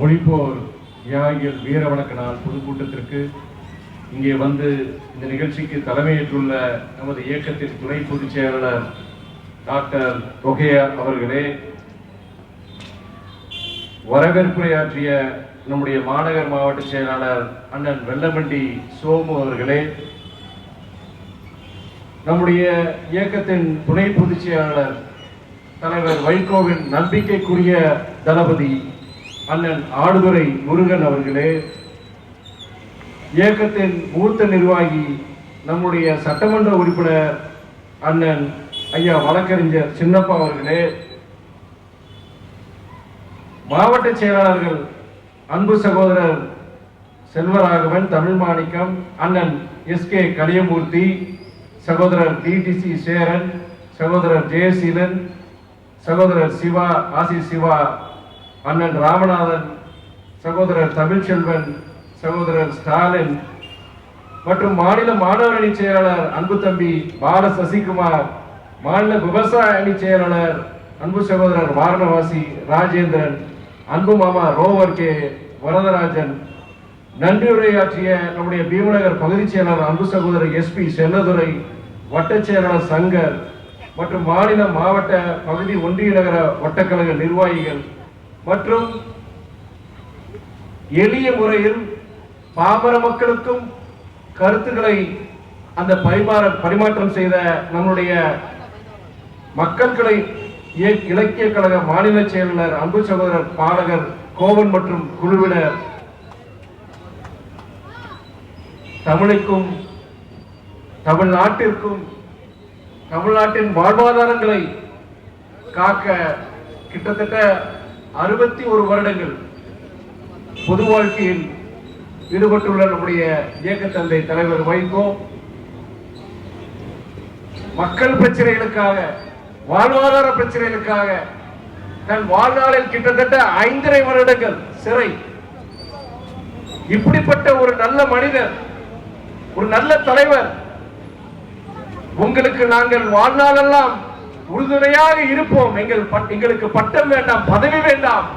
மொழிப்போர் தியாகிகள் வீர வணக்க நாள் பொதுக்கூட்டத்திற்கு இங்கே வந்து இந்த நிகழ்ச்சிக்கு தலைமையேற்றுள்ள நமது இயக்கத்தின் துணை பொதுச் செயலாளர் டாக்டர் தொகையா அவர்களே, வரவேற்புரையாற்றிய நம்முடைய மாநகர் மாவட்ட செயலாளர் அண்ணன் வெள்ளமண்டி சோமு அவர்களே, நம்முடைய இயக்கத்தின் துணை பொதுச் செயலாளர் தலைவர் வைகோவின் நம்பிக்கைக்குரிய தளபதி அண்ணன் ஆடுதுறை முருகன் அவர்களே, இயக்கத்தின் மூத்த நிர்வாகி நம்முடைய சட்டமன்ற உறுப்பினர் அண்ணன் ஐயா வழக்கறிஞர் சின்னப்பா அவர்களே, மாவட்ட செயலாளர்கள் அன்பு சகோதரர் செல்வராகவன், தமிழ் மாணிக்கம், அண்ணன் எஸ்கே கலியமூர்த்தி, சகோதரர் டிடிசி சேரன், சகோதரர் ஜெயசீலன், சகோதரர் சிவா ஆசி சிவா, அண்ணன் ராமநாதன், சகோதரர் தமிழ்ச்செல்வன், சகோதரர் ஸ்டாலின் மற்றும் மாநில மாணவர் அணி செயலாளர் அன்பு தம்பி பால சசிகுமார், மாநில விவசாய அணி செயலாளர் அன்பு சகோதரர் வாரணவாசி ராஜேந்திரன், அன்பு மாமா ரோவர் கே வரதராஜன், நன்றியுரையாற்றிய நம்முடைய பீமநகர் பகுதி செயலாளர் அன்பு சகோதரர் எஸ்பி செல்லதுரை, வட்ட செயலாளர் சங்கர் மற்றும் மாநில மாவட்ட பகுதி ஒன்றிய நகர வட்டக்கழக நிர்வாகிகள் மற்றும் எளிய முறையில் பாமர மக்களுக்கும் கருத்துக்களை அந்த பரிமாற்றம் செய்த நம்முடைய மக்கள் கலை இலக்கிய கழக மாநில செயலாளர் அன்பு சகோதரர் பாலகர் கோவன் மற்றும் குழுவினர், தமிழுக்கும் தமிழ்நாட்டிற்கும் தமிழ்நாட்டின் வாழ்வாதாரங்களை காக்க கிட்டத்தட்ட 61 வருடங்கள் பொது வாழ்க்கையில் ஈடுபட்டுள்ள நம்முடைய இயக்க தந்தை தலைவர் வைகோ மக்கள் பிரச்சனைகளுக்காக, வாழ்வாதார பிரச்சனைகளுக்காக தன் வாழ்நாளில் கிட்டத்தட்ட 5.5 வருடங்கள் சிறை. இப்படிப்பட்ட ஒரு நல்ல மனிதர், ஒரு நல்ல தலைவர், உங்களுக்கு நாங்கள் வாழ்நாளெல்லாம் உறுதுணையாக இருப்போம், எங்களுக்கு பட்டம் வேண்டாம், பதவி வேண்டாம்,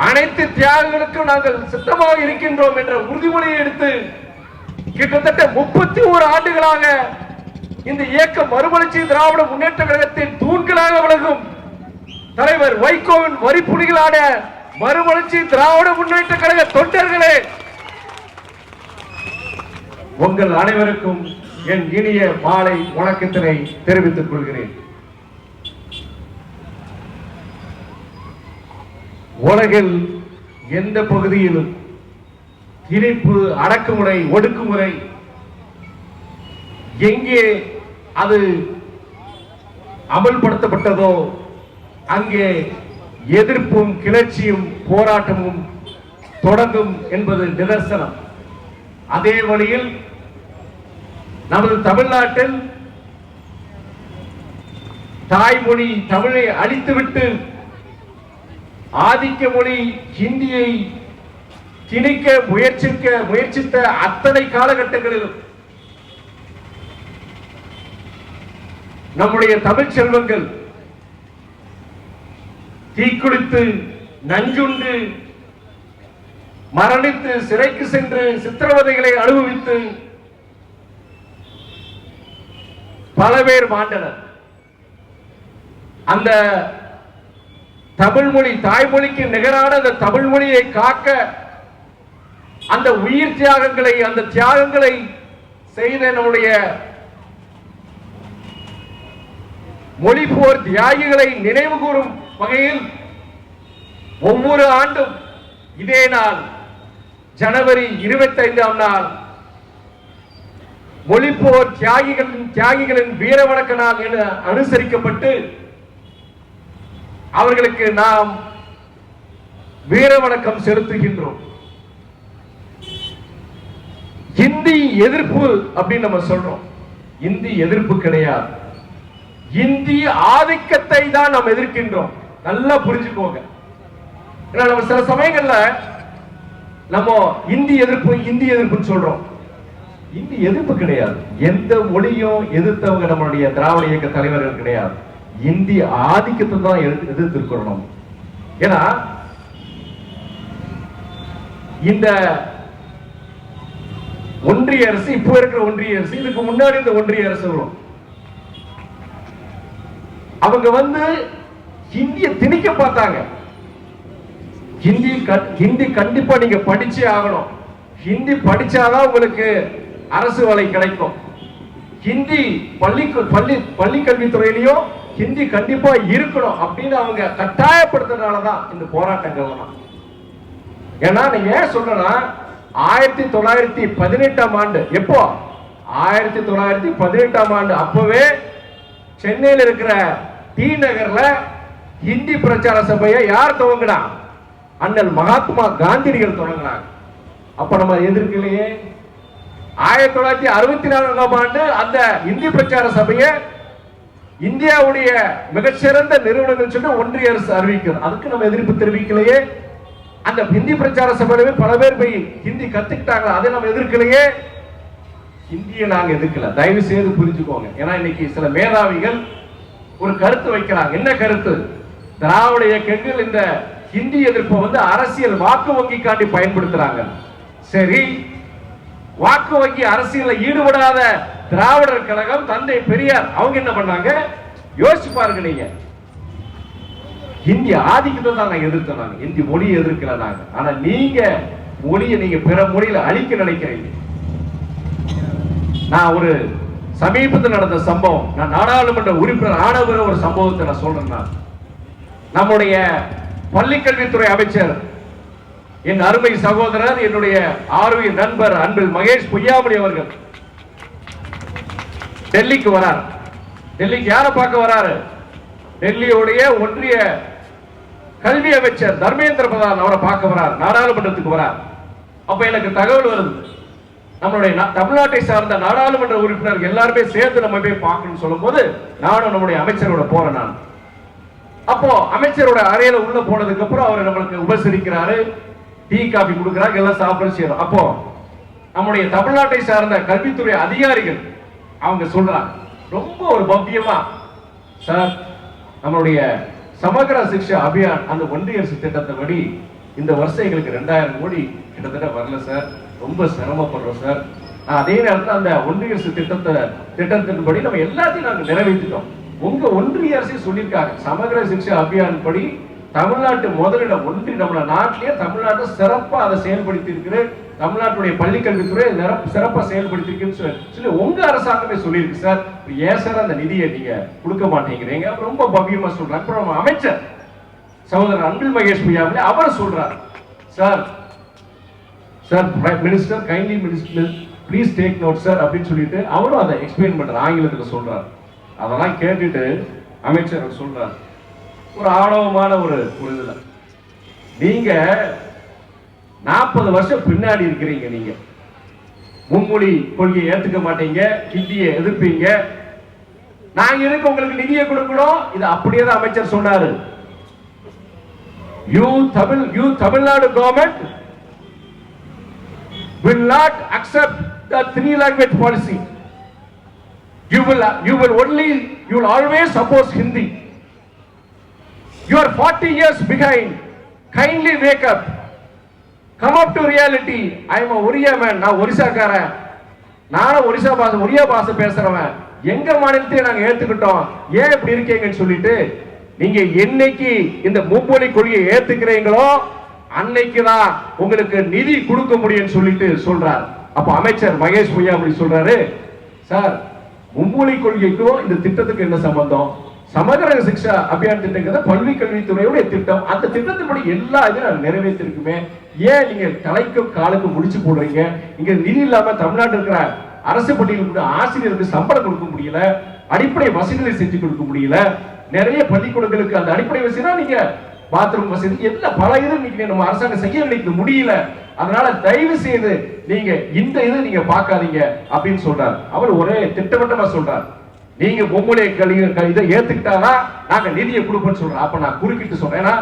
அனைத்து தியாகங்களுக்கும் நாங்கள் சித்தமாக இருக்கின்றோம் என்ற உறுதிமொழியை எடுத்து கிட்டத்தட்ட 31 ஆண்டுகளாக இந்த இயக்கம் மறுமலர்ச்சி திராவிட முன்னேற்ற கழகத்தின் தூண்களாக விளங்கும் தலைவர் வைகோவின் வரிப்புலிகளான மறுமலர்ச்சி திராவிட முன்னேற்ற கழக தொண்டர்களே, உங்கள் அனைவருக்கும் என் இனிய மாலை வணக்கத்தினை தெரிவித்துக் கொள்கிறேன். உலகில் எந்த பகுதியிலும் திணிப்பு, அடக்குமுறை, ஒடுக்குமுறை எங்கே அது அமல்படுத்தப்பட்டதோ அங்கே எதிர்ப்பும் கிளர்ச்சியும் போராட்டமும் தொடங்கும் என்பது நிதர்சனம். அதே வழியில் நமது தமிழ்நாட்டில் தாய்மொழி தமிழை அழித்துவிட்டு ஆதிக்க மொழி ஹிந்தியை திணிக்க முயற்சித்த அத்தனை காலகட்டங்களிலும் நம்முடைய தமிழ் செல்வங்கள் தீக்குளித்து, நஞ்சுண்டு, மரணித்து, சிறைக்கு சென்று சித்திரவதைகளை அனுபவித்து பல பேர் மாண்டனர். அந்த தமிழ் மொழி, தாய்மொழிக்கு நிகரான அந்த தமிழ் மொழியை காக்க அந்த உயிர் தியாகங்களை, அந்த தியாகங்களை செய்த நம்முடைய மொழிப்போர் தியாகிகளை நினைவு கூறும் வகையில் ஒவ்வொரு ஆண்டும் இதே நாள் ஜனவரி 25ஆம் நாள் மொழிப்போர் தியாகிகளின் வீர வணக்க நாள் என அனுசரிக்கப்பட்டு அவர்களுக்கு நாம் வீர வணக்கம் செலுத்துகின்றோம். இந்தி எதிர்ப்பு அப்படின்னு நம்ம சொல்றோம். இந்தி எதிர்ப்பு கிடையாது, இந்தி ஆதிக்கத்தை தான் நாம் எதிர்க்கின்றோம். நல்லா புரிஞ்சுக்கோங்க. நம்ம சில சமயங்கள்ல நம்ம இந்தி எதிர்ப்புன்னு சொல்றோம். இந்தி எதிர்ப்பு கிடையாது. எந்த மொழியும் எதிர்த்தவங்க நம்மளுடைய திராவிட இயக்க தலைவர்கள் கிடையாது. இந்தி ஆதிக்கத்தை தான் எதிர்த்திருக்கிறோம். ஏன்னா இந்த ஒன்றிய அரசு, இப்போ இருக்கிற ஒன்றிய அரசு, இதுக்கு முன்னாடி இந்த ஒன்றிய அரசு வரும், அவங்க ஹிந்திய திணிக்க பார்த்தாங்க. ஹிந்தி கண்டிப்பா நீங்க படிச்சே ஆகணும், ஹிந்தி படிச்சாதான் உங்களுக்கு அரசு வேலை கிடைக்கும், ஹிந்தி பள்ளி கல்வித்துறையிலையும் ஹிந்தி கண்டிப்பா இருக்கணும் அப்படின்னு அவங்க கட்டாயப்படுத்துறதுனாலதான் இந்த போராட்டங்கள். ஏன்னா நீங்க ஏன் சொல்றேன்னா 1918ஆம் ஆண்டு, எப்போ 1918ஆம் ஆண்டு அப்பவே சென்னையில் இருக்கிற டி நகர்ல ஹிந்தி பிரச்சார சபையை யார் துவங்கினா? அண்ணல் மகாத்மா காந்தியடிகள் தொடங்கினாங்க. அப்ப நம்ம எதிர்க்கலையே. 1964ஆம் ஆண்டு அந்த இந்தி பிரச்சார சபையை இந்தியாவுடைய மிகச்சிறந்த நிறுவனங்கள் சொல்லி ஒன்றிய அரசு அறிவிக்கிறது. அதுக்கு நம்ம எதிர்ப்பு தெரிவிக்கலையே. அந்த ஹிந்தி பிரச்சார சபையில பல பேர் போய் ஹிந்தி கத்துக்கிட்டாங்க, அதை நம்ம எதிர்க்கலையே. ஹிந்தியை நாங்க எதிர்க்கல, தயவு செய்து புரிஞ்சுக்கோங்க. ஏன்னா இன்னைக்கு சில மேதாவிகள் ஒரு கருத்து வைக்கிறாங்க. என்ன கருத்து? திராவிட இயக்கங்கள் இந்த ஹிந்தி எதிர்ப்பை அரசியல் வாக்கு வங்கிக்காண்டி பயன்படுத்துறாங்க. சரி, வாக்கு வங்கி அரசியல ஈடுபடாத திராவிடர் கழகம், தந்தை பெரியார் அவங்க என்ன பண்ணாங்க? யோசிச்சு பாருங்க. நீங்க ஹிந்தி ஆதிக்கத்தை தான் நாங்க எதிர்த்தோம், ஹிந்தி மொழியை எதிர்க்கல நாங்க. ஆனா நீங்க மொழியை நீங்க பிற மொழியில அழிக்க நினைக்கிறீங்க. நான் ஒரு சமீபத்தில் நடந்த சம்பவம், நான் நாடாளுமன்ற உறுப்பினர் ஆன பிற ஒரு சம்பவத்தை நான் சொல்றேன். நம்முடைய பள்ளிக்கல்வித்துறை அமைச்சர், என் அருமை சகோதரர், என்னுடைய ஆர்வி நண்பர் அன்பில் மகேஷ் பொய்யாமொழி அவர்கள் டெல்லிக்கு வரார். டெல்லிக்கு யாரை பார்க்க வராரு? டெல்லியுடைய ஒன்றிய கல்வி அமைச்சர் தர்மேந்திர பிரதான் அவரை பார்க்க வரார், நாடாளுமன்றத்துக்கு வரார். அப்ப எனக்கு தகவல் வருது, நம்மளுடைய தமிழ்நாட்டை சார்ந்த நாடாளுமன்ற உறுப்பினர்கள் எல்லாருமே சேர்த்து நம்ம போய் பார்க்கணும்னு சொல்லும் போது நானும் நம்முடைய அமைச்சரோட போறேன். நான் அப்போ அமைச்சரோட அறையில உள்ள போனதுக்கு அப்புறம் அவர் நம்மளுக்கு உபசரிக்கிறாரு, டீ காபி கொடுக்கிறாங்க, எல்லாம் சாப்பிட செய்யறோம். அப்போ நம்முடைய தமிழ்நாட்டை சார்ந்த கல்வித்துறை அதிகாரிகள் அவங்க சொல்றாங்க ரொம்ப ஒரு பவ்யமா, சார் நம்மளுடைய சமகர சிக்ஷா அபியான் அந்த ஒன்றிய அரசு திட்டத்தின்படி இந்த வருஷம் எங்களுக்கு 2000 கோடி கிட்டத்தட்ட வரல சார், ரொம்ப சிரமப்படுறோம் சார். அதே நேரத்தில் அந்த ஒன்றிய அரசு திட்டத்தின்படி நம்ம எல்லாத்தையும் நாங்கள் நிறைவேற்றிட்டோம். உங்க ஒன்றிய அரசு சொல்லியிருக்காங்க சமகர சிக்ஷா அபியான் படி தமிழ்நாட்டு முதலிடம் ஒன்றி நம்ம நாட்டிலேயே தமிழ்நாட்டை சிறப்பா அதை செயல்படுத்தி இருக்கிற தமிழ்நாட்டுடைய பள்ளிக்கல்வித்துறை சிறப்பா செயல்படுத்தி இருக்குன்னு சொல்லி உங்க அரசாங்கமே சொல்லியிருக்கு சார். ஏன் சார் அந்த நிதியை நீங்க கொடுக்க மாட்டேங்கிறீங்க? ரொம்ப பவ்யமா சொல்றாங்க. அப்புறம் அமைச்சர் சகோதரர் அன்பில் மகேஷ் பொய்யாமொழி அவர் சொல்றார், sir minister kindly minister please take note sir அப்படின்னு சொல்லிட்டு அவரும் அதை எக்ஸ்பிளைன் பண்றார், ஆங்கிலத்துல சொல்றார். அதெல்லாம் கேட்டுட்டு அமைச்சர் சொல்றார் ஒரு ஆணவமான ஒரு இதுல, நீங்க 40 வருஷம் பின்னாடி இருக்கிறீங்க, நீங்க மும்மொழி கொள்கையை ஏத்துக்க மாட்டீங்க, ஹிந்தியை எதிர்ப்பீங்க, நாங்க இருக்கு உங்களுக்கு நிதியை கொடுக்கணும். இது அப்படியே தான் அமைச்சர் சொன்னாரு. You Tamil Nadu government will not accept the 3 language policy. You will always oppose Hindi. You are 40 years behind. Kindly wake up. Come up to reality. I am a Oriya man. நான் ஒரிசாக்காரன், நானும் ஒரியா பாஷை பேசுறவன். எங்க மாநிலத்தையும் நாங்க ஏத்துக்கிட்டோம், ஏன் இப்படி இருக்கீங்கன்னு சொல்லிட்டு நீங்க என்னைக்கு இந்த மும்மொழி கொள்கையை ஏத்துக்கிறீங்களோ அன்னைக்குதான் உங்களுக்கு நிதி கொடுக்க முடியும்னு சொல்லிட்டு சொல்றார். அப்ப அமைச்சர் மகேஷ் பொய்யாமொழி சொல்றாரு, சார் மும்மொழி கொள்கைக்கும் இந்த திட்டத்துக்கு என்ன சம்பந்தம்? சமகர சிக்ஷா அபியான் திட்டம் பள்ளி கல்வித்துறையுடைய திட்டம், அந்த திட்டத்தின்படி எல்லா இதையும் நிறைவேற்றிருக்குமே, ஏன் நீங்க தலைக்கும் காலுக்கு முடிச்சு போடுறீங்க? இங்க நிதி இல்லாம தமிழ்நாட்டில் இருக்கிற அரசு பள்ளிகளுக்கு ஆசிரியருக்கு சம்பளம் கொடுக்க முடியல, அடிப்படை வசதிகளை செஞ்சு கொடுக்க முடியல, நிறைய பள்ளிக்கூடங்களுக்கு அந்த அடிப்படை வசதினா நீங்க பாத்ரூம் வசதி எல்லாம் பல இது இன்னைக்கு நம்ம அரசாங்கம் செய்ய நினைக்க முடியல. அதனால தயவு செய்து நீங்க இந்த இது நீங்க பார்க்காதீங்க அப்படின்னு சொல்றாரு. அவர் ஒரே திட்டவட்டமா சொல்றார், நீங்க மும்மொழி இதை ஏத்துக்கிட்டாதான் நாங்க நிதியை கொடுப்போம்னு சொல்றோம். அப்ப நான் குறுக்கிட்டு சொல்றேன், ஏன்னா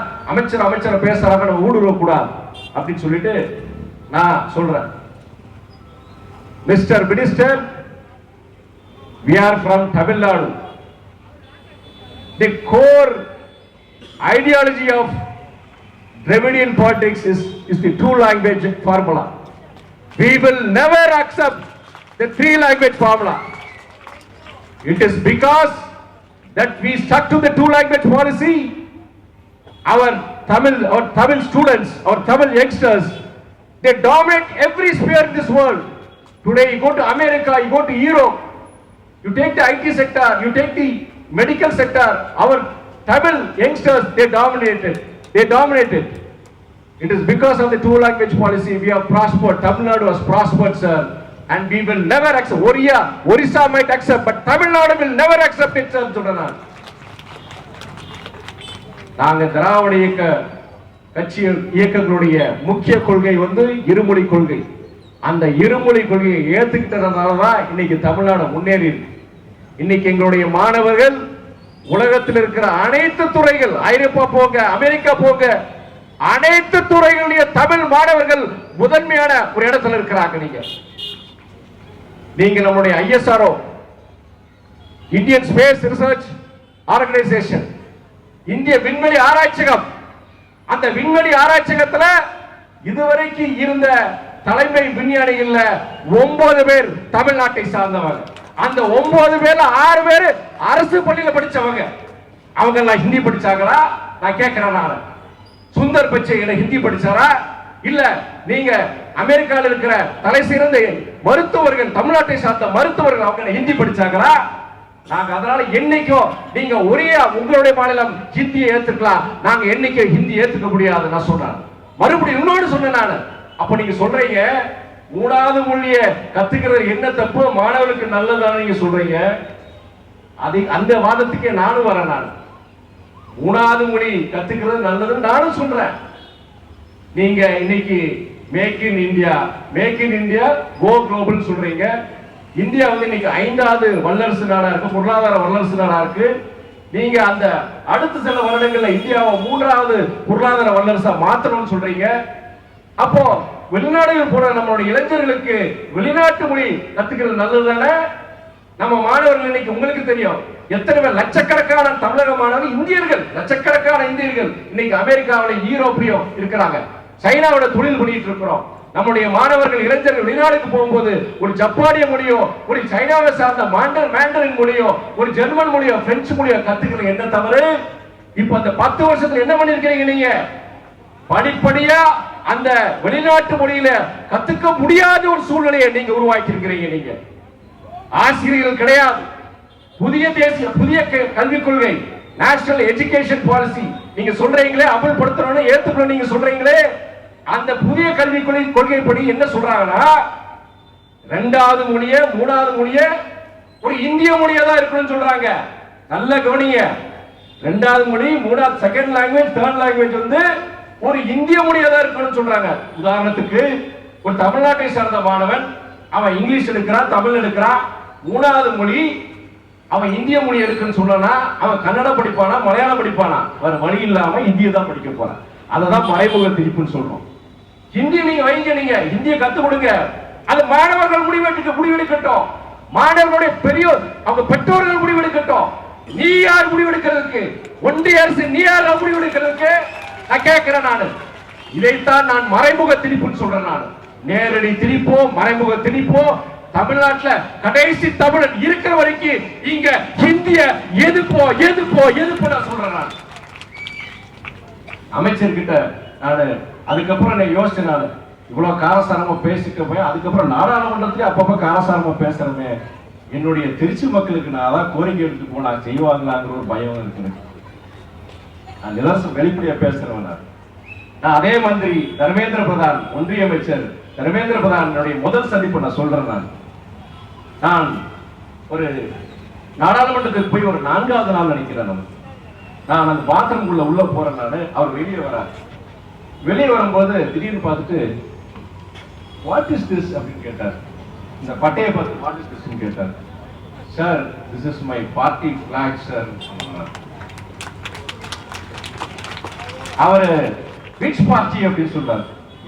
அமைச்சரை பேசுறாங்க, நம்ம ஊடுருவ கூடாது அப்படின்னு சொல்லிட்டு நான் சொல்றேன். Mister minister, we are from Tamil Nadu. The core ideology of Dravidian politics is the two language formula. We will never accept the three language formula. It is because that we stuck to the two language policy. Our Tamil students, our Tamil youngsters, they dominate every sphere in this world. Today you go to America, you go to Europe, you take the IT sector, you take the medical sector, our Tamil youngsters, they dominated. It is because of the two language policy we have prospered. Tamil Nadu has prospered, sir. And we will never accept. Orissa might accept, but Tamil Nadu will never accept it, sir. நாங்க திராவிட கட்சி இயக்கங்களுடைய முக்கிய கொள்கை இருமொழி கொள்கை. அந்த இருமொழி கொள்கையை ஏத்துக்கிட்டதனால தான் இன்னைக்கு தமிழ்நாடு முன்னேறி இருக்கு. இன்னைக்கு எங்களுடைய மாணவர்கள் உலகத்தில் இருக்கிற அனைத்து துறைகள், ஐரோப்பா போங்க, அமெரிக்கா போங்க, அனைத்து துறைகளுடைய தமிழ் மாணவர்கள் முதன்மையான ஒரு இடத்துல இருக்கிறாங்க. நீங்க நம்முடைய ISRO, Indian space research organisation, இந்திய விண்வெளி ஆராய்ச்சகம், அந்த விண்வெளி ஆராய்ச்சகத்துல இதுவரைக்கும் இருந்த தலைமை விஞ்ஞானிகள் 9 பேர் தமிழ்நாட்டை சார்ந்தவங்க. அந்த 9 பேர்ல 6 பேர் அரசு பள்ளியில படிச்சவங்க. அவங்க எல்லாம் ஹிந்தி படிச்சாங்களா? நான் கேட்கிறேன். சுந்தர் பிச்சை ஹிந்தி படிச்சாரா? இல்ல நீங்க அமெரிக்காவில் இருக்கிற தலை சிறந்த மருத்துவர்கள், தமிழ்நாட்டை சார்ந்த மருத்துவர்கள், அவங்க ஹிந்தி படிச்சாங்களா? நாங்க அதனால என்னைக்கும் நீங்க ஒரே உங்களுடைய மாநிலம் ஹிந்தியை ஏத்துக்கலாம், நாங்க என்னைக்கு ஹிந்தி ஏத்துக்க முடியாது நான் சொன்னேன். மறுபடியும் இன்னொரு சொன்னேன் நான். அப்ப நீங்க சொல்றீங்க 3வது மொழியை கத்துக்கிறது என்ன தப்பு, மாணவர்களுக்கு நல்லதான நீங்க சொல்றீங்க. அந்த வாதத்துக்கே நானும் வரேன். நான் 3வது மொழி கத்துக்கிறது நல்லதுன்னு நானும் சொல்றேன். நீங்க இன்னைக்கு make in India go global சொல்றீங்க. இந்தியா இன்னைக்கு 5வது வல்லரசு நாடா இருக்கு, பொருளாதார வல்லரசு நாடா இருக்கு. நீங்க அந்த அடுத்த சில வருடங்கள்ல இந்தியாவை 3வது பொருளாதார வல்லரசா மாத்தணும்னு சொல்றீங்க. அப்போ வெளிநாடுகள் போற நம்மளுடைய இளைஞர்களுக்கு வெளிநாட்டு மொழி கத்துக்கிறது நல்லது தானே? நம்ம மாணவர்கள் இன்னைக்கு உங்களுக்கு தெரியும் எத்தனை பேர், லட்சக்கணக்கான தமிழக மாணவர்கள், இந்தியர்கள், லட்சக்கணக்கான இந்தியர்கள் இன்னைக்கு அமெரிக்காவிலும் யூரோப்லயும் இருக்கிறாங்க. சைனாவோட தொழில் பண்ணிட்டு இருக்கிறோம். நம்முடைய மாணவர்கள் இளைஞர்கள் வெளிநாடுக்கு போகும்போது ஒரு ஜப்பானிய மொழியோ, ஒரு சைனாவை சார்ந்த மாண்டரின் மொழியோ, ஒரு ஜெர்மன் மொழியோ, பிரெஞ்சு மொழியோ கத்துக்கிறது என்ன தவறு? இப்ப அந்த 10 வருஷத்துல என்ன பண்ணிருக்கீங்க? நீங்க படிப்படியா அந்த வெளிநாட்டு மொழியில கத்துக்க முடியாத ஒரு சூழ்நிலையை நீங்க உருவாக்கி இருக்கிறீங்க. நீங்க ஆசிரியர்கள் கிடையாது. புதிய கல்விக் கொள்கை, நேஷனல் எஜுகேஷன் பாலிசி நீங்க சொல்றீங்களே, அமல்படுத்தணும்னு ஏத்துக்கணும் நீங்க சொல்றீங்களே, அந்த புதிய கல்விக் கொள்கைப்படி என்ன சொல்றாங்கன்னா 2வது மொழியே 3வது மொழியே ஒரு இந்திய மொழியா தான் இருக்கணும்னு சொல்றாங்க. நல்ல கவனிங்க. 2வது மொழி, 3வது செகண்ட் லாங்குவேஜ், தேர்ட் லாங்குவேஜ் ஒரு இந்திய மொழியா தான் இருக்கணும்னு சொல்றாங்க. உதாரணத்துக்கு ஒரு தமிழ்நாட்டை சார்ந்த மாணவன் அவன் இங்கிலீஷ் எடுக்கிறான், தமிழ் எடுக்கிறான், 3வது மொழி அவன் இந்திய மொழி எடுக்குன்னு சொன்னா அவன் கன்னடம் படிப்பானா, மலையாளம் படிப்பானா? வேற வழி இல்லாம இந்திய தான் படிக்க போறான். அததான் மறைமுக திணிப்புன்னு சொல்றோம். ஹிந்தி நீங்க வைங்க, நீங்க ஹிந்தியை கத்து கொடுங்க. அது மாணவர்கள் முடிவெடுக்கட்டும். மாணவர்களுடைய பெரியோர், அவங்க பெற்றோர்கள் முடிவெடுக்கட்டும். நீ யார் முடிவெடுக்கிறதுக்கு? ஒன்றிய அரசு நீ யார் முடிவெடுக்கிறதுக்கு? நான் கேட்கிறேன். நான் இதைத்தான் நான் மறைமுக திணிப்புன்னு சொல்றேன். நான் நேரடி திணிப்போ மறைமுக திணிப்போ தமிழ்நாட்டில் கடைசி தமிழன் இருக்கிற வரைக்கும் இங்க ஹிந்திய எதுப்போ நான் சொல்றேன். நான் அமைச்சர்கிட்ட நான் அதுக்கப்புறம் நான் யோசிச்சேன். நான் இவ்வளவு காரசாரமா பேசிக்க போய் அதுக்கப்புறம் நாடாளுமன்றத்திலே அப்பப்ப காரசாரமா பேசுறமே, என்னுடைய திருச்சி மக்களுக்கு நான் அதான் கோரிக்கை எடுத்து போனா செய்வாங்களாங்கிற ஒரு பயம் இருக்கு. நான் நிதர்சனம் வெளிப்படையா பேசுறேன். நான் அதே மாதிரி தர்மேந்திர பிரதான், ஒன்றிய அமைச்சர் தர்மேந்திர பிரதானுடைய முதல் சந்திப்பு நான் சொல்றேன். நான் ஒரு நாடாளுமன்றத்துக்கு போய் ஒரு 4வது நாள் நினைக்கிறேன். நான் அந்த பாத்ரூம் உள்ள போறேன். அவர் வெளியே வரார். வெளியே வரும்போது திடீர்னு பார்த்துட்டு வாட் இஸ் திஸ் அப்படின்னு கேட்டார். இந்த பட்டையை பார்த்து வாட் இஸ் திஸ் கேட்டார். Sir, this is my party flag sir. அவரு விச் பார்ட்டி அப்படின்னு சொல்றாரு.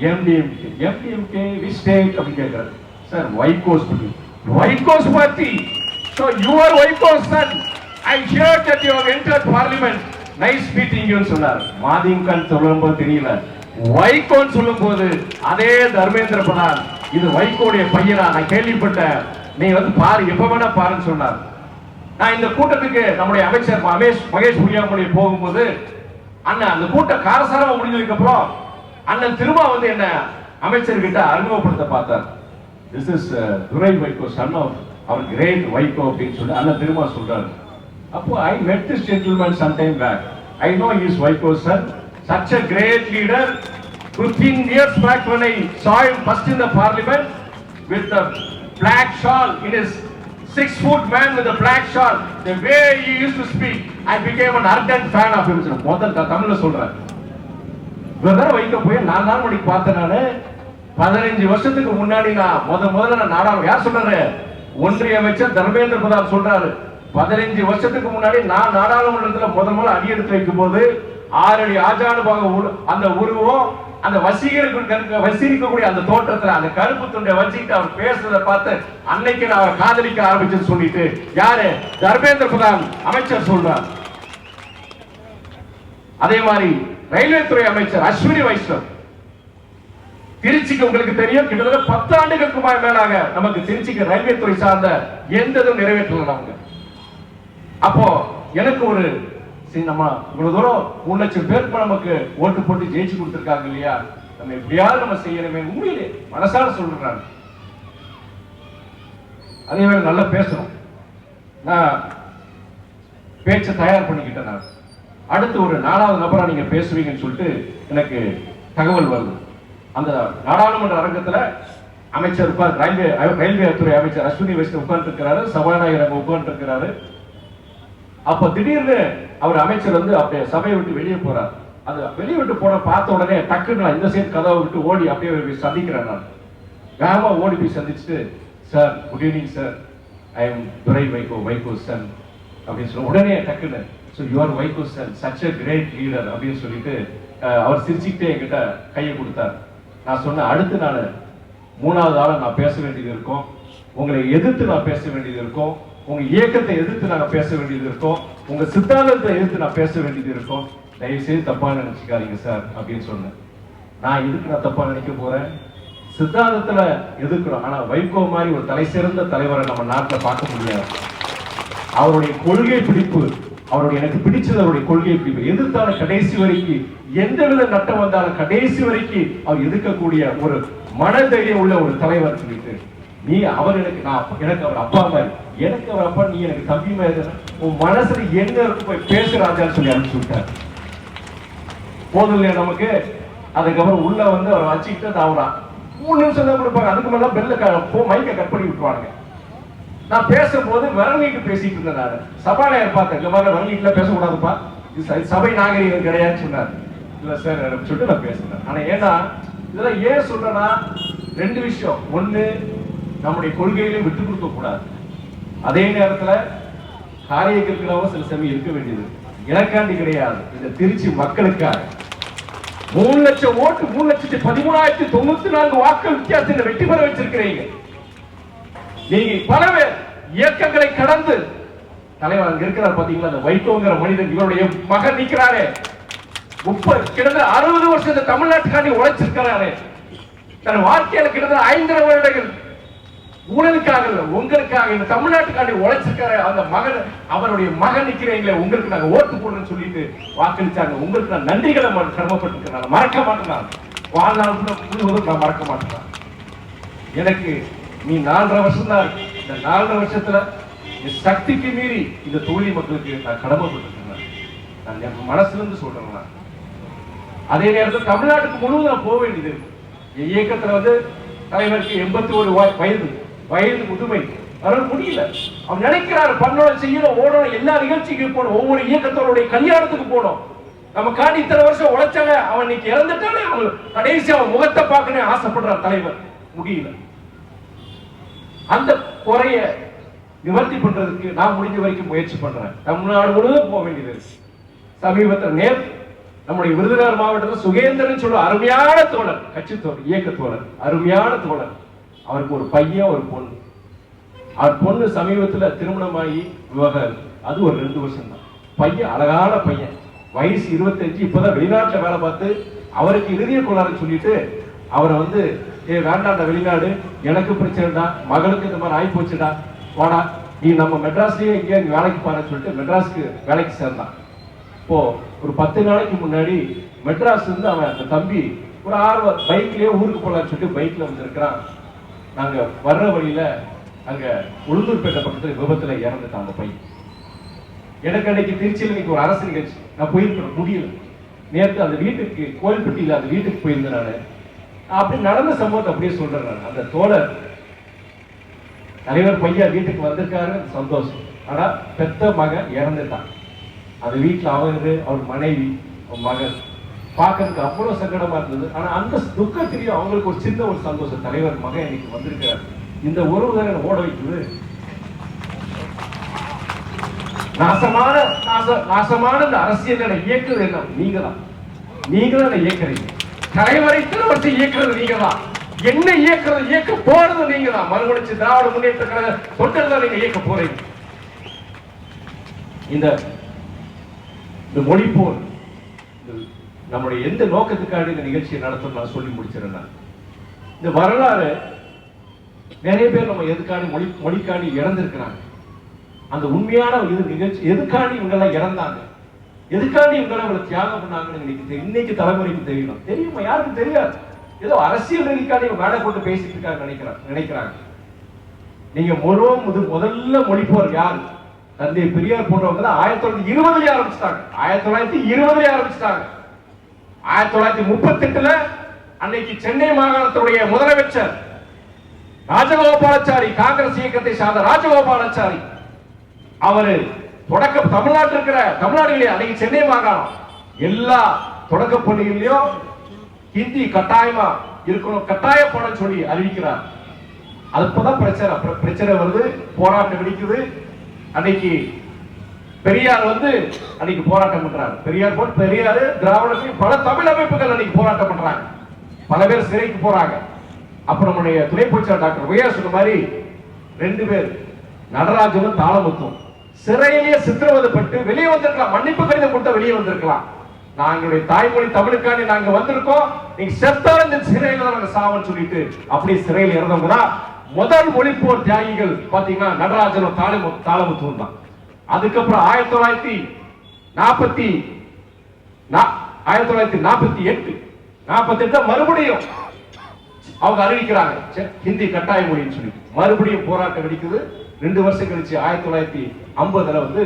எம்டிஎம்கே விச் ஸ்டேட் அப்படின்னு கேட்கிறார். Sir, Vaiko's party. So you are Vaiko's son. I heard that you have entered parliament nice meeting you சொன்னார். மதிமுக சொல்லும்போது தெரியல, வைகோன்னு சொல்லும் போது அதே தர்மேந்திர பிரதான் இது வைகோடைய பையனா நான் கேள்விப்பட்டேன், நீ வந்து பாரு, எப்ப வேணா பாருன்னு சொன்னார். நான் இந்த கூட்டத்துக்கு நம்முடைய அமைச்சர் மகேஷ் பொய்யாமொழி போகும்போது அண்ணன் அந்த கூட்டம் காரசாரமா முடிஞ்சதுக்கு அப்புறம் அண்ணன் திரும்ப வந்து என்ன அமைச்சர் கிட்ட அறிமுகப்படுத்த பார்த்தார். This is Durai Vaiko, son of our great Vaiko அப்படின்னு சொல்லி அண்ணன் திரும்ப சொல்றாரு. அப்போ I met this gentleman some time back. I know he is Vaiko's son, such a great leader. 15 years back when I saw him first in the parliament with the black shawl in his 6-foot man with a black shawl, the way he used to speak, I became an ardent fan of him. முதல்ல தமிழ்ல சொல்றேன். இவர்தான் வைக்க போய் 4 நாள் மணிக்கு பார்த்தேன். நானு 15 வருஷத்துக்கு முன்னாடி நான் முதல்ல நான் நாடாளு யார் சொல்றாரு, ஒன்றிய அமைச்சர் தர்மேந்திர பிரதான் சொல்றாரு. 15 வருஷத்துக்கு முன்னாடி நான் நாடாளுமன்றத்துல முதல்ல அடி எடுத்து வைக்கும் போது 6 அடி ஆஜானுபாக அந்த உருவம், அந்த வசீகரிக்கக்கூடிய அந்த தோற்றத்துல அந்த கருப்பு துண்டை வச்சுக்கிட்டு அவர் பேசுறதை பார்த்து அன்னைக்கு நான் அவரை காதலிக்க ஆரம்பிச்சேன்னு சொல்லிட்டு யாரு, தர்மேந்திர பிரதான் அமைச்சர் சொல்றார். அதே மாதிரி ரயில்வே துறை அமைச்சர் அஸ்வினி வைஷ்ணவ், திருச்சிக்கு உங்களுக்கு தெரியும், கிட்டத்தட்ட 10 ஆண்டுகளுக்கு மேலாக நமக்கு திருச்சிக்கு ரயில்வே துறை சார்ந்த எந்த இதுவும் நிறைவேற்றல. அவங்க அப்போ எனக்கு ஒரு நம்ம இவ்வளவு தூரம் 3 லட்சம் பேருக்கு நமக்கு ஓட்டு போட்டு ஜெயிச்சு கொடுத்திருக்காங்க இல்லையா, நம்ம எப்படியாவது நம்ம செய்யணுமே, உண்மையிலே மனசார சொல்றாங்க. அதே மாதிரி நல்லா பேசணும். நான் பேச்சை தயார் பண்ணிக்கிட்டேன். நான் அடுத்து ஒரு 4வது நபரா நீங்க பேசுவீங்கன்னு சொல்லிட்டு எனக்கு தகவல் வருது. அந்த நாடாளுமன்ற அரங்கத்துல அமைச்சர் ரயில்வே துறை அமைச்சர் அஸ்வினி வைஷ்ணவ் உட்கார்ந்து இருக்கிறாரு, சபாநாயகர் உட்கார்ந்து இருக்கிறாரு. அப்ப திடீர்னு அவர் அமைச்சர் வந்து அப்படியே சபையை விட்டு வெளியே போறார். அது வெளியே விட்டு போன பார்த்த உடனே டக்குன்னு நான் இந்த சைடு கதவை விட்டு ஓடி அப்படியே சந்திக்கிறேன். நான் வேகமா ஓடி போய் சந்திச்சுட்டு, sir good evening sir, I am Durai Vaiko son அப்படின்னு சொல்ல உடனே டக்குன்னு, so you are Vaiko son, such a great leader அப்படின்னு சொல்லிட்டு அவர் சிரிச்சுக்கிட்டே என்கிட்ட கையை கொடுத்தார். நான் சொன்னேன், அடுத்து நான் 3வது ஆளை நான் பேச வேண்டியது இருக்கும், உங்களை எதிர்த்து நான் பேச வேண்டியது இருக்கும், உங்க இயக்கத்தை எதிர்த்து நாங்க பேச வேண்டியது இருக்கும், உங்க சித்தாந்தத்தை எதிர்த்து நான் பேச வேண்டியது இருக்கும், தயவு செய்து தப்பா நினைச்சுக்காதீங்க சார் அப்படின்னு சொன்னேன். நான் எதுக்கு நான் தப்பா நினைக்க போறேன், சித்தாந்தத்துல எதிர்க்கிறோம், ஆனா வைகோ மாதிரி ஒரு தலை சிறந்த தலைவரை நம்ம நாட்டில் பார்க்க முடியாது. அவருடைய கொள்கை பிடிப்பு, அவருடைய எனக்கு பிடிச்சது அவருடைய கொள்கை பிடிப்பு, எதிர்த்தாலும் கடைசி வரைக்கும் எந்தவித நட்டம் வந்தாலும் கடைசி வரைக்கும் அவர் எதிர்க்கக்கூடிய ஒரு மனதைரியம் உள்ள ஒரு தலைவர் சொல்லிட்டு, நீ அவர் எனக்கு அவர் அப்பா மாதிரி, எனக்கு அவர் அப்பா, நீ எனக்கு தம்பி மாதிரி, உன் மனசுல என்ன இருக்கு போய் பேசுறாச்சான்னு சொல்லி அனுப்பிச்சு விட்டார். போதும் இல்லையா நமக்கு. அதுக்கப்புறம் உள்ள வந்து அவர் வச்சுக்கிட்டு அவரா 3 நிமிஷம் தான் கொடுப்பாங்க, அதுக்கு மேல பெல்ல மைக்கை கட் பண்ணி விட்டுருவாங்க. நான் பேசும்போது விரலிட்டு பேசிட்டு இருந்தேன். நான் சபாநாயகர் பார்த்தேன், இந்த மாதிரி விரலிட்டுல பேசக்கூடாதுப்பா, இது சபை நாகரிகம் கிடையாதுன்னு சொன்னார். இல்ல சார் சொல்லிட்டு நான் பேசுறேன். ஆனா ஏன்னா இதெல்லாம் ஏன் சொல்றேன்னா 2 விஷயம். ஒண்ணு, நம்முடைய கொள்கையிலையும் விட்டு கொடுக்க கூடாது, அதே நேரத்துல காரியங்களுக்காகவும் சில சமயம் இருக்க வேண்டியது. எனக்காண்டி கிடையாது, இந்த திருச்சி மக்களுக்காக 3 லட்சம் ஓட்டு, 3,13,094 வாக்குகள் வித்தியாசத்தில் வெற்றி பெற வச்சிருக்கிறீங்க. நீங்க பல பேர் இயக்கங்களை கடந்து தலைவர் அங்க இருக்கிறார் பாத்தீங்களா, அந்த வைகோங்கிற மனிதன், இவருடைய மகன் நிக்கிறாரே, கிட்டத்தட்ட 60 வருஷம் தமிழ்நாட்டுக்காண்டி உழைச்சிருக்கிறாரு. தன் வாழ்க்கையில கிட்டத்தட்ட 5 வருடங்கள் ஊழலுக்காக உங்களுக்காக இந்த தமிழ்நாட்டுக்காண்டி உழைச்சிருக்காரு அந்த மகன், அவருடைய மகன் நிக்கிறீங்களே, உங்களுக்கு நாங்க ஓட்டு போடுறோம்னு சொல்லிட்டு வாக்களிச்சாங்க. உங்களுக்கு நான் நன்றிகளை கடமைப்பட்டிருக்கிறேன், மறக்க மாட்டேன். வாழ்நாள் முழுவதும் நான் மறக்க மாட்டேன். எனக்கு நீ 4.5 வருஷம் தான், இந்த 4.5 வருஷத்துல சக்திக்கு மீறி இந்த தொகுதி மக்களுக்கு நான் கடமைப்பட்டிருக்கிறேன். நான் என் மனசுல இருந்து சொல்றேன். அதே நேரத்தில் தமிழ்நாட்டுக்கு முழுவதும் நான் போக வேண்டியது. இயக்கத்துல வந்து தலைவருக்கு 81 வயது முதுமை, அவரால் முடியல. அவன் நினைக்கிறாரு பண்ணோட செய்யணும், ஓடணும், எல்லா நிகழ்ச்சிக்கு போகணும், ஒவ்வொரு இயக்கத்தோடைய கல்யாணத்துக்கு போகணும். நம்ம காட்டி இத்தனை வருஷம் உழைச்சாங்க, அவன் இன்னைக்கு இறந்துட்டானே, அவன் கடைசி அவன் முகத்தை பார்க்கணும் ஆசைப்படுறார் தலைவர், முடியல. அந்த குறைய நிவர்த்தி பண்றதுக்கு நான் முடிஞ்ச வரைக்கும் முயற்சி பண்றேன். தமிழ்நாடு முழுவதும் போக வேண்டியது. சமீபத்தில் நம்முடைய விருதுநகர் மாவட்டத்தில் சுகேந்திரன் சொல்ல அருமையான தோழர், கட்சி தோழர், இயக்க தோழர், அருமையான தோழர். அவருக்கு ஒரு பையன் ஒரு பொண்ணு. அவர் பொண்ணு சமீபத்தில் திருமணமாகி விவாகம், அது ஒரு 2 வருஷம் தான். பையன் அழகான பையன், வயசு 25, இப்பதான் வெளிநாட்டுல வேலை பார்த்து அவருக்கு இறுதிய கோளாறுன்னு சொல்லிட்டு அவரை வந்து வேண்டாண்டா வெளிநாடு, எனக்கு பிரச்சனைடா, மகளுக்கு இந்த மாதிரி ஆகி போச்சுடா, வாடா நீ நம்ம மெட்ராஸ்லயே எங்கேயா வேலைக்கு பாருன்னு சொல்லிட்டு மெட்ராஸ்க்கு வேலைக்கு சேர்ந்தான். இப்போ ஒரு 10 நாளைக்கு முன்னாடி மெட்ராஸ் இருந்து அவன் அந்த தம்பி ஒரு 6 பைக்லயே ஊருக்கு போலான்னு சொல்லிட்டு பைக்ல வந்திருக்கிறான். நாங்க வர்ற வழியில அங்க உளுந்தூர்பேட்டை பக்கத்துல விபத்துல இறந்துட்டான் அந்த பையன். எனக்கு அன்னைக்கு திருச்சியில் இன்னைக்கு ஒரு அரசு நிகழ்ச்சி நான் போயிருக்கேன், முடியல. நேற்று அந்த வீட்டுக்கு கோயில்பட்டியில அந்த வீட்டுக்கு போயிருந்தேன் நானு. அப்படி நடந்த சம்பவத்தை அப்படியே சொல்றேன் நான். அந்த தோழர் தலைவர் பையன் வீட்டுக்கு வந்திருக்காரு, சந்தோஷம். ஆனா பெத்த மகன் இறந்துட்டான். அந்த வீட்டுல அவர் மனைவி, மகன் பார்க்கறதுக்கு அவ்வளவு சங்கடமா இருந்தது. ஆனா அந்த துக்கத்திலையும் அவங்களுக்கு ஒரு சின்ன ஒரு சந்தோஷம், தலைவர் மகன் இன்னைக்கு வந்திருக்கிறார். இந்த உறவு தான் ஓட வைக்குது. நாசமான இந்த அரசியல் இயக்குறது என்ன? நீங்க தான் இயக்குறீங்க. தலைவரை திருவச்சு இயக்குறது நீங்க தான். என்ன இயக்குறது, இயக்க போறது நீங்க தான். மறுமலர்ச்சி திராவிட முன்னேற்ற கழக தொண்டர்கள் நீங்க இயக்க போறீங்க. இந்த மொழி போர் நம்முடைய எந்த நோக்கத்துக்காக இந்த நிகழ்ச்சியை நடத்தணும் நான் சொல்லி முடிச்சிருந்தேன். இந்த வரலாறு நிறைய பேர் நம்ம எதுக்காண்டி மொழிக்காண்டி இறந்திருக்கிறாங்க. அந்த உண்மையான இது நிகழ்ச்சி எதுக்காண்டி இவங்கெல்லாம் இறந்தாங்க, எதுக்காண்டி இவங்க தியாகம் பண்ணாங்கன்னு இன்னைக்கு தலைமுறைக்கு தெரியணும். தெரியுமா? யாருக்கும் தெரியாது. ஏதோ அரசியல் ரீதிக்காண்டி மேடை போட்டு பேசிட்டு இருக்காங்க நினைக்கிறாங்க. நீங்க முதல்ல மொழிப்போர் யாரு? தந்தை பெரியார் போன்றவங்க தான் 1920 ஆரம்பிச்சிட்டாங்க. 1920 ஆரம்பிச்சிட்டாங்க. 1938 அன்னைக்கு சென்னை மாகாணத்துடைய முதலமைச்சர் ராஜகோபாலாச்சாரி, காங்கிரஸ் இயக்கத்தை சார்ந்த ராஜகோபாலாச்சாரி, அவரு தொடக்க தமிழ்நாட்டில் இருக்கிற தமிழ்நாடுகளே அன்னைக்கு சென்னை மாகாணம் எல்லா தொடக்க பள்ளிகளிலும் ஹிந்தி கட்டாயமா இருக்கணும், கட்டாய பாடம் சொல்லி அறிவிக்கிறார். அதுப்பதான் பிரச்சனை வருது, போராட்டம் வெடிக்குது. அன்னைக்கு பெரியார் அன்னைக்கு போராட்டம் பண்றாங்க. பெரியார் திராவிடத்தில் பல தமிழ் அமைப்புகள் அன்னைக்கு போராட்டம் பண்றாங்க. பல பேர் சிறைக்கு போறாங்க. அப்ப நம்முடைய துணை பொதுச்செயலாளர் டாக்டர் ஒய்யா சொன்ன மாதிரி 2 பேர் நடராஜனும் தாளமுத்தும் சிறையிலேயே சித்திரவதைப்பட்டு வெளியே வந்திருக்கலாம். மன்னிப்பு கடிதம் கொடுத்த வெளியே வந்திருக்கலாம். நாங்களுடைய தாய்மொழி தமிழுக்காண்டி நாங்க வந்திருக்கோம், நீங்க செத்தாலும் இந்த சிறையில நாங்க சாவன்னு சொல்லிட்டு அப்படியே சிறையில் இறந்தவங்க தான் முதல் மொழிப்போர் தியாகிகள். பாத்தீங்கன்னா நடராஜனும் தாளமுத்தும் தான். அதுக்கப்புறம் 1948 மறுபடியும் அவங்க அறிவிக்கிறாங்க ஹிந்தி கட்டாய மொழின்னு சொல்லி. மறுபடியும் போராட்டம் வெடிக்குது. 2 வருஷம் கழிச்சு 1950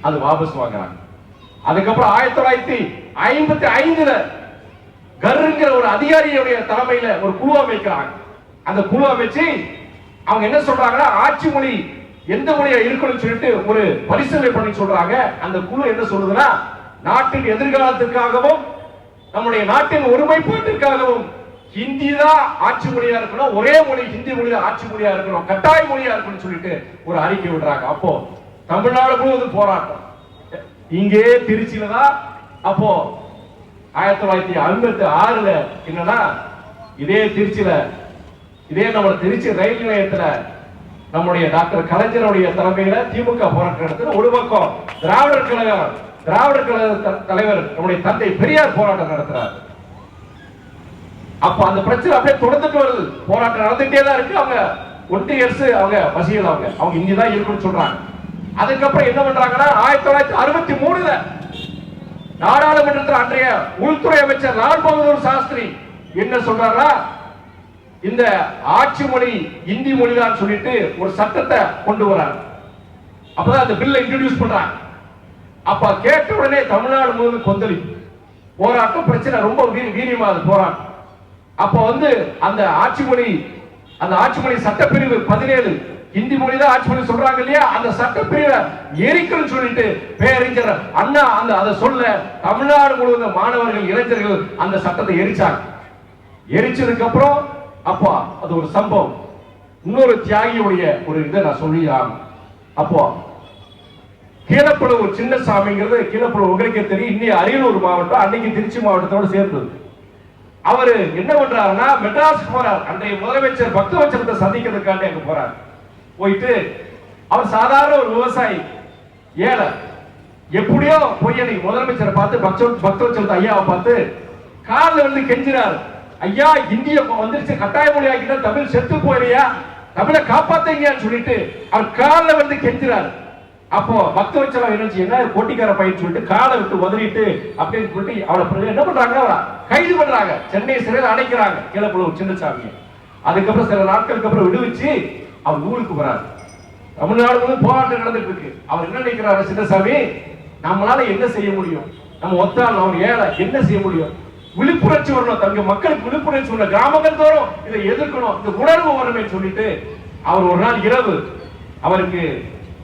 அது வாபஸ் வாங்குறாங்க. அதுக்கப்புறம் 1955 கர்ங்கிற ஒரு அதிகாரியுடைய தலைமையில ஒரு குழு அமைக்கிறாங்க. அந்த குழு அமைச்சு அவங்க என்ன சொல்றாங்கன்னா ஆட்சி மொழி எந்த மொழியா இருக்கணும்னு சொல்லிட்டு ஒரு பரிசீலனை பண்ணி சொல்றாங்க. அந்த குழு என்ன சொல்லுதுன்னா, நாட்டின் எதிர்காலத்திற்காகவும் நம்முடைய நாட்டின் ஒருமைப்பாட்டிற்காகவும் ஹிந்தி தான் ஆட்சி மொழியா இருக்கணும், ஒரே மொழி ஹிந்தி மொழி ஆட்சி மொழியா இருக்கணும், கட்டாய மொழியா இருக்கணும்னு சொல்லிட்டு ஒரு அறிக்கை விடுறாங்க. அப்போ தமிழ்நாடு முழுவதும் போராட்டம். இங்கே திருச்சியில தான் அப்போ 1956 என்னன்னா இதே திருச்சியில நம்ம திருச்சி ரயில் நிலையத்துல நம்முடைய டாக்டர் கலைஞருடைய தலைமையில திமுக போராட்டம் நடத்துற ஒரு பக்கம் திராவிடர் கழக தலைவர் நம்முடைய தந்தை பெரியார் போராட்டம் நடத்துறாரு. அப்ப அந்த பிரச்சனை அப்படியே தொடர்ந்துட்டு வருது. போராட்டம் நடந்துட்டே தான் இருக்கு. அவங்க ஒன்றியரசு அவங்க பசிகள் அவங்க இங்கதான் இருக்குன்னு சொல்றாங்க. அதுக்கப்புறம் என்ன பண்றாங்கன்னா 1963 நாடாளுமன்றத்தில் அன்றைய உள்துறை அமைச்சர் லால் பகதூர் சாஸ்திரி என்ன சொல்றாரா, இந்த ஆட்சி மொழி இந்தி மொழிதான் சொல்லிட்டு ஒரு சட்டத்தை கொண்டு வராங்க. அப்பதான் அந்த பில்லை இன்ட்ரோடியூஸ் பண்றாங்க. அப்ப கேட்ட உடனே தமிழ்நாடு முழுவதும் கொந்தளிப்பு, போராட்டம், பிரச்சனை ரொம்ப வீரியமா போராட்டம். அப்ப அந்த ஆட்சி மொழி சட்டப்பிரிவு 17 இந்தி மொழி தான் ஆட்சி மொழி சொல்றாங்க இல்லையா, அந்த சட்டப்பிரிவை எரிக்கணும்னு சொல்லிட்டு பேரறிஞர் அண்ணா அதை சொல்ல தமிழ்நாடு முழுவதும் மாணவர்கள் இளைஞர்கள் அந்த சட்டத்தை எரிச்சாங்க. எரிச்சதுக்கு அப்புறம் அப்போ அது ஒரு சம்பவம். இன்னொரு தியாகியுடைய ஒரு இதை நான் சொல்லி ஆகும். அப்போ கீழப்பழுவு சின்னசாமிங்கிறது கீழப்பழுவு உங்களுக்கே தெரியும், இன்னைக்கு அரியலூர் மாவட்டம், அன்னைக்கு திருச்சி மாவட்டத்தோடு சேர்ந்தது. அவரு என்ன பண்றாருன்னா மெட்ராஸ் போறார். அன்றைய முதலமைச்சர் பக்தவச்சலத்தை சந்திக்கிறதுக்காண்டி அங்க போறார். போயிட்டு அவர் சாதாரண ஒரு விவசாயி, ஏழை, எப்படியோ போய் அன்னைக்கு முதலமைச்சரை பார்த்து பக்தவச்சல் ஐயாவை பார்த்து காலில் வந்து கெஞ்சினார். ஐயா, இந்திய வந்துருச்சு, கட்டாய மொழி ஆக்கிட்டா தமிழ் செத்து போயிறியா, தமிழை காப்பாத்தீங்கன்னு சொல்லிட்டு அவர் காலில் வந்து கெஞ்சினார். அப்போ பக்தவச்சலம் என்ன போட்டிக்கார பையன் சொல்லிட்டு காலை விட்டு உதறிட்டு அப்படின்னு சொல்லிட்டு அவளை என்ன பண்றாங்க, அவரை கைது பண்றாங்க, சென்னை சிறையில் அடைக்கிறாங்க கீழப்புலூர் சின்னசாமி. அதுக்கப்புறம் சில நாட்களுக்கு அப்புறம் விடுவிச்சு அவர் ஊருக்கு போறாரு. தமிழ்நாடு வந்து போராட்டம் நடந்துட்டு இருக்கு. அவர் என்ன நினைக்கிறாரு, சின்னசாமி நம்மளால என்ன செய்ய முடியும், நம்ம ஒத்தால் அவர் ஏழை என்ன செய்ய முடியும், விழிப்புணர்ச்சி வரணும், தங்க மக்களுக்கு விழிப்புணர்ச்சி வரணும், கிராமங்கள் தோறும் இதை எதிர்க்கணும், இந்த உணர்வு வரணுமே சொல்லிட்டு அவர் ஒரு நாள் இரவு, அவருக்கு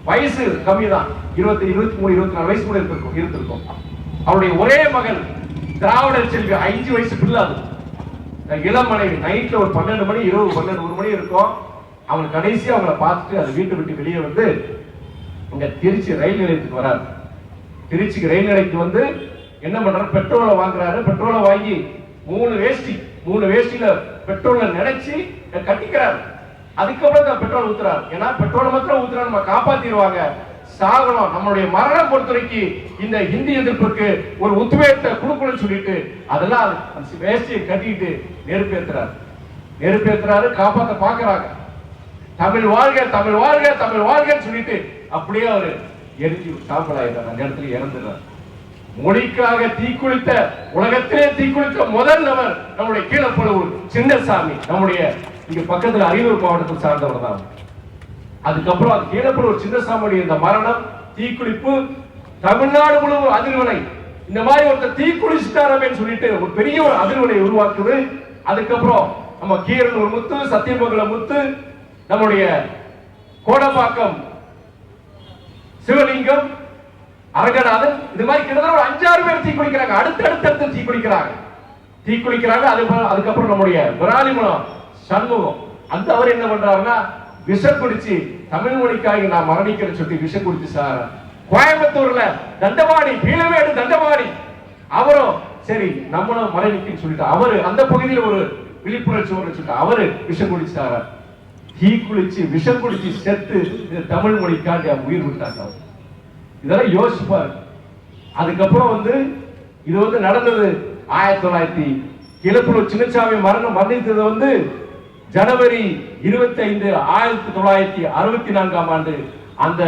வயசு கம்மி தான், 23 24 வயசு கூட இருந்திருக்கும். அவருடைய ஒரே மகன் திராவிடர் செல்வி 5 வயசு பிள்ளாது இளம் மனைவி நைட்ல ஒரு 12 மணி இரவு 12 1 மணி இருக்கும். அவன் கடைசி அவங்கள பார்த்துட்டு அது வீட்டை விட்டு வெளியே வந்து இங்க திருச்சி ரயில் நிலையத்துக்கு வராரு. திருச்சிக்கு ரயில் நிலையத்துக்கு வந்து என்ன பண்றாரு, பெட்ரோலை வாங்குறாரு. பெட்ரோலை வாங்கி 3 வேஷ்டியில பெட்ரோலை நினைச்சு கட்டிக்கிறாரு. அதுக்கப்புறம் தான் பெட்ரோல் ஊத்துறாரு. ஏன்னா பெட்ரோல் மாத்திரம் ஊத்துறா நம்ம காப்பாத்திடுவாங்க, சாகணும், நம்மளுடைய மரணம் பொறுத்தவரைக்கு இந்த ஹிந்தி எதிர்ப்புக்கு ஒரு உத்வேகத்தை கொடுக்கணும்னு சொல்லிட்டு அதெல்லாம் வேஷ்டியை கட்டிட்டு நெருப்பேத்துறாரு. காப்பாத்த பாக்குறாங்க. தமிழ் வாழ்க தமிழ் வாழ்க தமிழ் வாழ்கன்னு சொல்லிட்டு அப்படியே அவரு எரிஞ்சு சாம்பலாயிட்டார். அந்த இடத்துல இறந்துறார். மொழிக்காக தீக்குளித்த, உலகத்திலே தீக்குளித்த முதல் நபர் நம்முடைய கீழப்புலூர் சின்னசாமி, நம்முடைய இங்க பக்கத்துல அரியலூர் மாவட்டத்தில் சார்ந்தவர் தான். அதுக்கப்புறம் அது கீழப்புலூர் சின்னசாமியுடைய இந்த மரணம், தீக்குளிப்பு தமிழ்நாடு முழுவதும் அதிர்வலை. இந்த மாதிரி ஒருத்தர் தீக்குளிச்சுட்டாரன்னு சொல்லிட்டு ஒரு பெரிய ஒரு அதிர்வலை உருவாக்குது. அதுக்கப்புறம் நம்ம கீரனூர் முத்து, சத்தியமங்கலம் முத்து, நம்முடைய கோடம்பாக்கம் சிவலிங்கம், அரங்கநாதன், இது மாதிரி கிட்டத்தட்ட ஒரு 5-6 பேர் தீக்குளிக்கிறாங்க. அடுத்தடுத்து தீக்குளிக்கிறாங்க. அதுக்கப்புறம் நம்முடைய விராலிமலம் சண்முகம், அந்த அவர் என்ன பண்றாருன்னா விஷம் குடிச்சு தமிழ் மொழிக்காக நான் மரணிக்கிறேன்னு சொல்லி விஷம் குடிச்சு சார் கோயம்புத்தூர்ல தண்டவாணி, பீளமேடு தண்டவாணி, அவரும் சரி நம்மளும் மரணிக்குன்னு சொல்லிட்டு அவரு அந்த பகுதியில் ஒரு விழிப்புணர்ச்சி சொல்லிட்டு அவரு விஷம் குடிச்சார. தீக்குளிச்சு விஷம் குடிச்சு செத்து தமிழ் மொழிக்காண்டி உயிர் விட்டாங்க. இதெல்லாம் யோசிப்பாரு. அதுக்கப்புறம் வந்து இது வந்து நடந்தது 1900 கீழப்புலூர் சின்னசாமி மரணித்தது வந்து ஜனவரி 25 1964ஆம் ஆண்டு. அந்த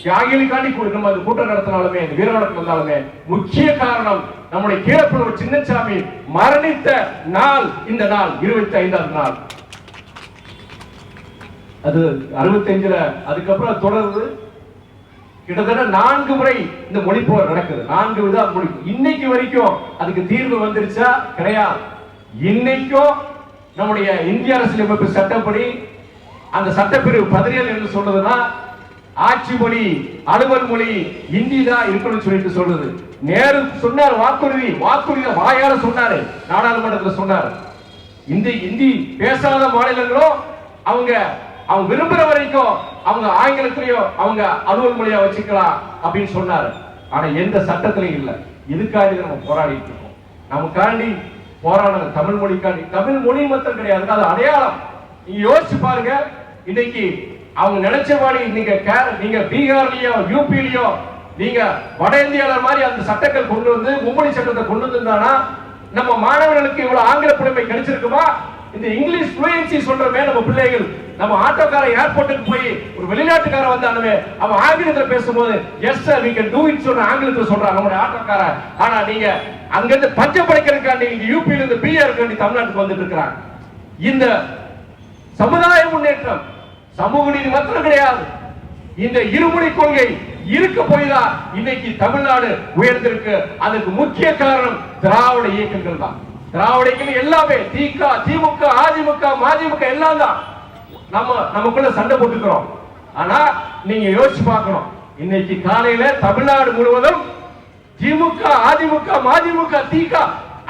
தியாகிகளுக்காண்டி நம்ம அந்த கூட்டம் நடத்தினாலுமே, வீர வணக்கம் வந்தாலுமே முக்கிய காரணம் நம்முடைய கீழப்புலூர் சின்னசாமி மரணித்த நாள். இந்த நாள் 25ஆம் நாள். அது 65ல அதுக்கப்புறம் தொடர்ந்து கிட்டத்தட்ட 4 முறை இந்த மொழி போர் நடக்குது. 4 வித மொழி. இன்னைக்கு வரைக்கும் அதுக்கு தீர்வு வந்துருச்சா? கிடையாது. இன்னைக்கும் நம்முடைய இந்திய அரசியலமைப்பு சட்டப்படி அந்த சட்டப்பிரிவு 17 என்று சொல்றதுன்னா ஆட்சி மொழி, அலுவல் மொழி இந்தி தான் இருக்கணும்னு சொல்லிட்டு சொல்லுது. நேரு சொன்னார், வாக்குறுதி வாயால சொன்னாரு, நாடாளுமன்றத்தில் சொன்னார். இந்தி பேசாத மாநிலங்களும் அவங்க விரும்புற வரைக்கும் அவங்க ஆங்கிலத்திலேயோ அவங்க அலுவல் மொழியா வச்சுக்கலாம் அப்படின்னு சொன்னாரு. ஆனா எந்த சட்டத்திலையும் இல்ல. இதுக்காண்டி நம்ம போராடிட்டு இருக்கோம். நமக்காண்டி போராடுற தமிழ் மொழிக்காண்டி. தமிழ் மொழி மட்டும் கிடையாது, அது அடையாளம். நீங்க யோசிச்சு பாருங்க. இன்னைக்கு அவங்க நினைச்ச மாதிரி நீங்க பீகார்லயோ யூபிலயோ நீங்க வட இந்தியால மாதிரி அந்த சட்டங்கள் கொண்டு வந்து மும்மொழி சட்டத்தை கொண்டு வந்திருந்தானா நம்ம மாணவர்களுக்கு இவ்வளவு ஆங்கில புலமை கிடைச்சிருக்குமா? இந்த இங்கிலீஷ் ஃப்ளூயன்சி சொல்றமே நம்ம பிள்ளைகள், நம்ம ஆட்டோக்கார ஏர்போர்ட்டுக்கு போய் ஒரு வெளிநாட்டுக்கார வந்தாலுமே அவன் ஆங்கிலத்தில் பேசும்போது yes sir we can do it சொல்ற ஆங்கிலத்தில் சொல்றாங்க நம்முடைய ஆட்டோக்கார. ஆனா நீங்க அங்க இருந்து பஞ்சம் படைக்கிறதுக்காண்டி நீங்க யூபியில இருந்து பிஆர் காண்டி தமிழ்நாட்டுக்கு வந்துட்டு இருக்கிறாங்க. இந்த சமுதாய முன்னேற்றம், சமூக நீதி மாத்திரம் கிடையாது, இந்த இருமொழி கொள்கை இருக்க போய்தான் இன்னைக்கு தமிழ்நாடு உயர்ந்திருக்கு. அதுக்கு முக்கிய காரணம் திராவிட இயக்கங்கள் தான். திராவிட இயக்கம் எல்லாமே திமுக அதிமுக மதிமுக எல்லாம் தான் நமக்குள்ள சண்டை போட்டுக்கிறோம். ஆனா நீங்க யோசிச்சு பார்க்கணும். இன்னைக்கு காலையில தமிழ்நாடு முழுவதும் திமுக அதிமுக மதிமுக திக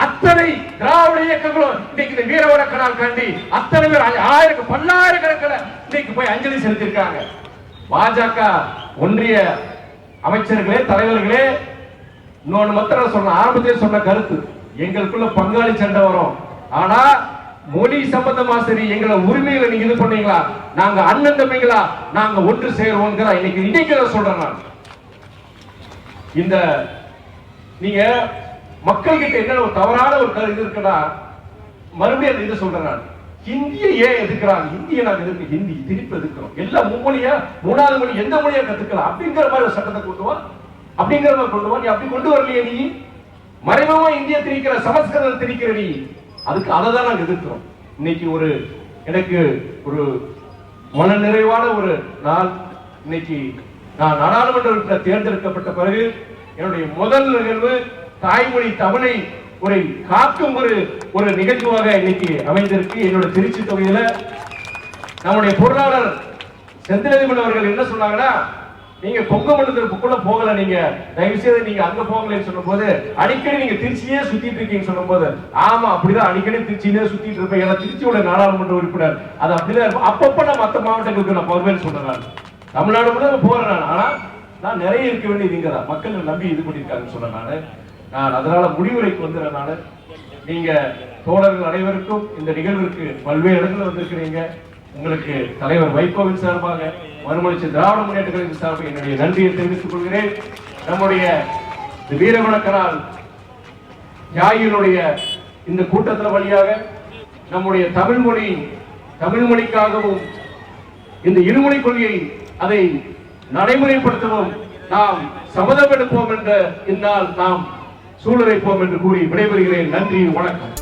அத்தனை திராவிட இயக்கங்களும் இன்னைக்கு இந்த வீரவணக்க நாள் கண்டி அத்தனை பேர் பல்லாயிரக்கணக்கில் இன்னைக்கு போய் அஞ்சலி செலுத்திருக்காங்க. பாஜக ஒன்றிய அமைச்சர்களே தலைவர்களே இன்னொன்னு மாத்திரம் சொன்ன ஆரம்பத்திலே சொன்ன கருத்து, எங்களுக்குள்ள பங்காளி சண்டை வரும். ஆனா மொழி சம்பந்தமா சரி எங்களை உரிமைகளை நீங்க இது பண்ணீங்களா, நாங்க அண்ணன் தம்பிங்களா, நாங்க ஒன்று சேருவோம். இன்னைக்கு சொல்றேன் நான். இந்த நீங்க மக்கள் கிட்ட என்ன ஒரு தவறான ஒரு கருத்து இருக்குன்னா, மறுபடியும் அந்த இது சொல்றேன் நான், ஹிந்தியை ஏன் எதுக்குறாங்க? ஹிந்தியை நாங்க எதுக்கு ஹிந்தி திருப்பி எதுக்குறோம்? எல்லாம் மும்மொழியா, மூணாவது மொழி எந்த மொழியா கத்துக்கலாம் அப்படிங்கிற மாதிரி ஒரு சட்டத்தை கொண்டு வா, அப்படிங்கிற மாதிரி கொண்டு வா. நீ அப்படி கொண்டு வரலையே, நீ மறைமுகமா இந்திய திணிக்கிற, சமஸ்கிருதம் திணிக்கிற நீ, அதுக்கு அதை தான் நாங்க எதிர்க்கிறோம். இன்னைக்கு ஒரு எனக்கு ஒரு மன நிறைவான ஒரு நாள். இன்னைக்கு நான் நாடாளுமன்ற உறுப்பினர் தேர்ந்தெடுக்கப்பட்ட பிறகு என்னுடைய முதல் நிகழ்வு தாய்மொழி தமிழை ஒரு காக்கும் ஒரு நிகழ்ச்சியாக இன்னைக்கு அமைந்திருக்கு. என்னோட திருச்சி தொகுதியில நம்முடைய பொருளாளர் செந்திலதிபன் அவர்கள் என்ன சொன்னாங்கன்னா, நீங்க கொங்கமண்டலத்துக்குள்ள போகல, நீங்க தயவு செய்து நீங்க அங்க போகலன்னு சொன்ன போது, அடிக்கடி நீங்க திருச்சியே சுத்திட்டு இருக்கீங்க சொல்லும் போது, ஆமா அப்படிதான் அடிக்கடி திருச்சியிலே சுத்திட்டு இருப்பேன். ஏன்னா திருச்சியோட நாடாளுமன்ற உறுப்பினர் அது அப்படிதான் இருக்கும். அப்பப்ப நான் மற்ற மாவட்டங்களுக்கு நான் போவேன்னு சொல்றேன். தமிழ்நாடு கூட போறேன், ஆனா நான் நிறைய இருக்க வேண்டியது இங்க தான். மக்கள் நம்பி இது பண்ணிருக்காங்கன்னு சொன்னேன். நான் அதனால முடிவுரைக்கு வந்துடுறேன். நீங்க தோழர்கள் அனைவருக்கும் இந்த நிகழ்விற்கு பல்வேறு இடங்களில் வந்திருக்கிறீங்க. உங்களுக்கு தலைவர் வைகோவின் சார்பாக, மறுமலர்ச்சி திராவிட முன்னேற்ற கழகத்தின் சார்பாக என்னுடைய நன்றியை தெரிவித்துக் கொள்கிறேன். நம்முடைய வீரவணக்கரால் தியாகிகளுடைய இந்த கூட்டத்தின் வழியாக நம்முடைய தமிழ் மொழிக்காகவும் இந்த இருமொழி கொள்கையை அதை நடைமுறைப்படுத்தவும் நாம் சபதம் எடுப்போம் என்ற இந்நாள் நாம் சூழலைப்போம் என்று கூறி விடைபெறுகிறேன். நன்றி, வணக்கம்.